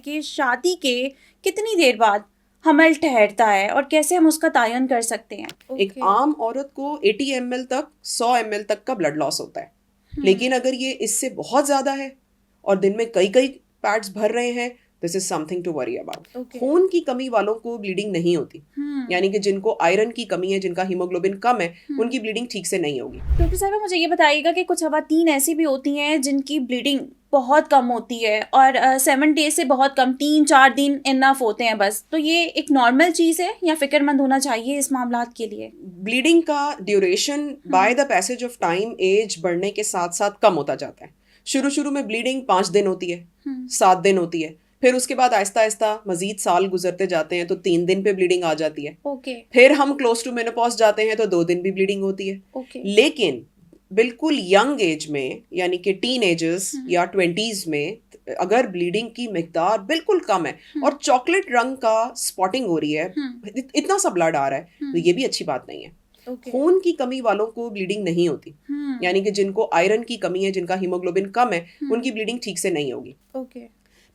कि शादी के कितनी देर बाद हमल ठहरता है और कैसे हम उसका तयन कर सकते हैं। एक आम औरत को 80 ml तक 100 ml तक का ब्लड लॉस होता है, लेकिन अगर ये इससे बहुत ज्यादा है और दिन में कई कई पैड्स भर रहे हैं, this is something to worry about. खून की कमी वालों को ब्लीडिंग नहीं होती, यानी कि जिनको आयरन की कमी है, जिनका हीमोग्लोबिन कम है, उनकी ब्लीडिंग ठीक से नहीं होगी। डॉक्टर साहब मुझे ये बताइएगा कि कुछ खवातीन ऐसी भी होती हैं जिनकी ब्लीडिंग बहुत कम होती है और 7 डेज से बहुत कम, 3-4 दिन इनफ होते हैं बस, तो ये एक नॉर्मल चीज़ है या फिक्रमंद होना चाहिए इस मामलात के लिए? ब्लीडिंग का duration by the passage of time age बढ़ने के साथ साथ कम होता जाता है। शुरू शुरू में ब्लीडिंग 5 दिन होती है, 7 दिन होती है, फिर उसके बाद आहिस्ता आहिस्ता मजीद साल गुजरते जाते हैं तो 3 दिन पे ब्लीडिंग आ जाती है। फिर हम क्लोज टू मेनोपॉज जाते हैं तो 2 दिन भी ब्लीडिंग होती है। लेकिन बिल्कुल यंग एज में, यानी कि टीन एजर्स या 20s में, अगर ब्लीडिंग की मिकदार बिल्कुल कम है और चॉकलेट रंग का स्पॉटिंग हो रही है, इतना सा ब्लड आ रहा है, तो ये भी अच्छी बात नहीं है। खून की कमी वालों को ब्लीडिंग नहीं होती, यानी कि जिनको आयरन की कमी है, जिनका हीमोग्लोबिन कम है, उनकी ब्लीडिंग ठीक से नहीं होगी।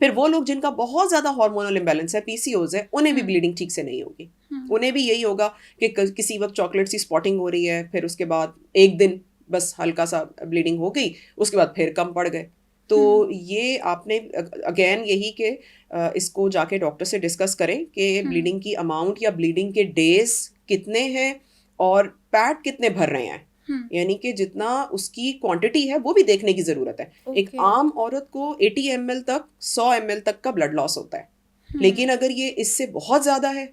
फिर वो लोग जिनका बहुत ज्यादा हार्मोनल इम्बैलेंस है, पीसीओज है, उन्हें भी ब्लीडिंग ठीक से नहीं होगी। उन्हें भी यही होगा कि किसी वक्त चॉकलेट सी स्पॉटिंग हो रही है, फिर उसके बाद एक दिन बस हल्का सा ब्लीडिंग हो गई, उसके बाद फिर कम पड़ गए। तो ये आपने अगेन यही कि इसको जाके डॉक्टर से डिस्कस करें कि ब्लीडिंग की अमाउंट या ब्लीडिंग के डेज कितने हैं और पैड कितने भर रहे हैं, यानी कि जितना उसकी क्वांटिटी है वो भी देखने की जरूरत है। एक आम औरत को 80 ml तक 100 ml तक का ब्लड लॉस होता है, लेकिन अगर ये इससे बहुत ज्यादा है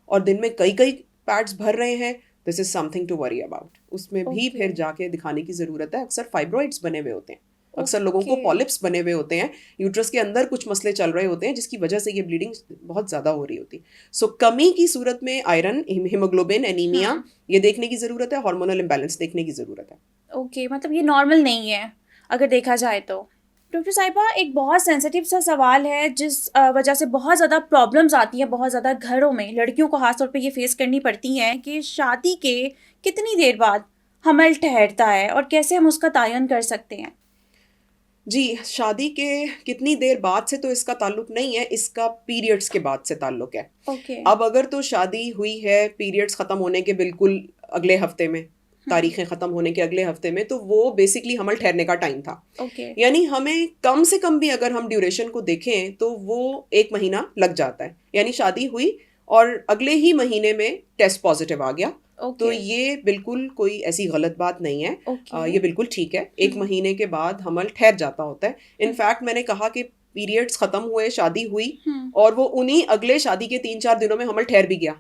और दिन में कई कई पैड्स भर रहे हैं, this is something to worry about. उसमें भी फिर जाके दिखाने की जरूरत है। अक्सर फाइब्रॉइड्स बने हुए होते हैं, अक्सर लोगों को पॉलिप्स बने हुए होते हैं, यूट्रस के अंदर कुछ मसले चल रहे होते हैं जिसकी वजह से ये ब्लीडिंग बहुत ज्यादा हो रही होती। सो कमी की सूरत में आयरन, हीमोग्लोबिन, एनीमिया, ये देखने की जरूरत है, हार्मोनल इम्बैलेंस देखने की जरूरत है। मतलब ये नॉर्मल नहीं है अगर देखा जाए तो। डॉक्टर साहिबा, एक बहुत सेंसिटिव सा सवाल है जिस वजह से बहुत ज़्यादा प्रॉब्लम्स आती हैं बहुत ज़्यादा घरों में, लड़कियों को खासतौर पे ये फेस करनी पड़ती हैं कि शादी के कितनी देर बाद हमल ठहरता है और कैसे हम उसका तयन कर सकते हैं। जी, शादी के कितनी देर बाद से तो इसका ताल्लुक नहीं है, इसका पीरियड्स के बाद से ताल्लुक है। अब अगर तो शादी हुई है पीरियड्स ख़त्म होने के बिल्कुल अगले हफ्ते में, तारीखें ख़त्म होने के अगले हफ्ते में, तो वो बेसिकली हमल ठहरने का टाइम था। यानी हमें कम से कम भी अगर हम ड्यूरेशन को देखें तो वो 1 महीना लग जाता है। यानी शादी हुई और अगले ही महीने में टेस्ट पॉजिटिव आ गया, तो ये बिल्कुल कोई ऐसी गलत बात नहीं है। ये बिल्कुल ठीक है। 1 महीने के बाद हमल ठहर जाता होता है। इनफैक्ट मैंने कहा कि पीरियड्स खत्म हुए, शादी हुई और वो उन्हीं अगले शादी के 3-4 दिनों में हमल ठहर भी गया।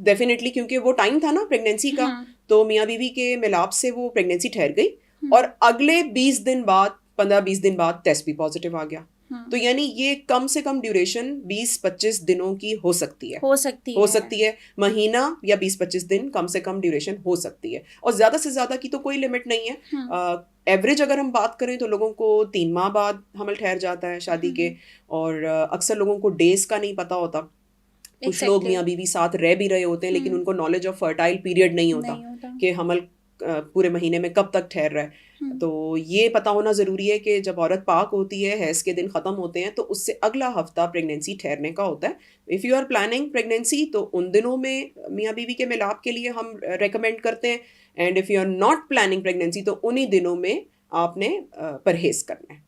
डेफिनेटली, क्योंकि वो टाइम था ना प्रेगनेंसी का, तो मियाँ बीवी के मिलाप से वो प्रेगनेंसी ठहर गई और अगले 20 दिन बाद, 15-20 दिन बाद टेस्ट भी पॉजिटिव आ गया। तो यानी ये कम से कम ड्यूरेशन 20-25 दिनों की हो सकती है। महीना या 20-25 दिन कम से कम ड्यूरेशन हो सकती है, और ज्यादा से ज्यादा की तो कोई लिमिट नहीं है। एवरेज अगर हम बात करें तो लोगों को 3 माह बाद हमल ठहर जाता है शादी के, और अक्सर लोगों को डेज का नहीं पता होता। कुछ लोग मियाँ बीवी साथ रह भी रहे होते हैं लेकिन उनको नॉलेज ऑफ फर्टाइल पीरियड नहीं होता कि हमल पूरे महीने में कब तक ठहर रहा है। तो ये पता होना ज़रूरी है कि जब औरत पाक होती है, हैज़ के दिन ख़त्म होते हैं, तो उससे अगला हफ्ता प्रेगनेंसी ठहरने का होता है। If you are planning pregnancy तो उन दिनों में मियाँ बीवी के मिलाप के लिए हम रेकमेंड करते हैं, and if you are not planning pregnancy तो उन्हीं दिनों में आपने परहेज़ करना है।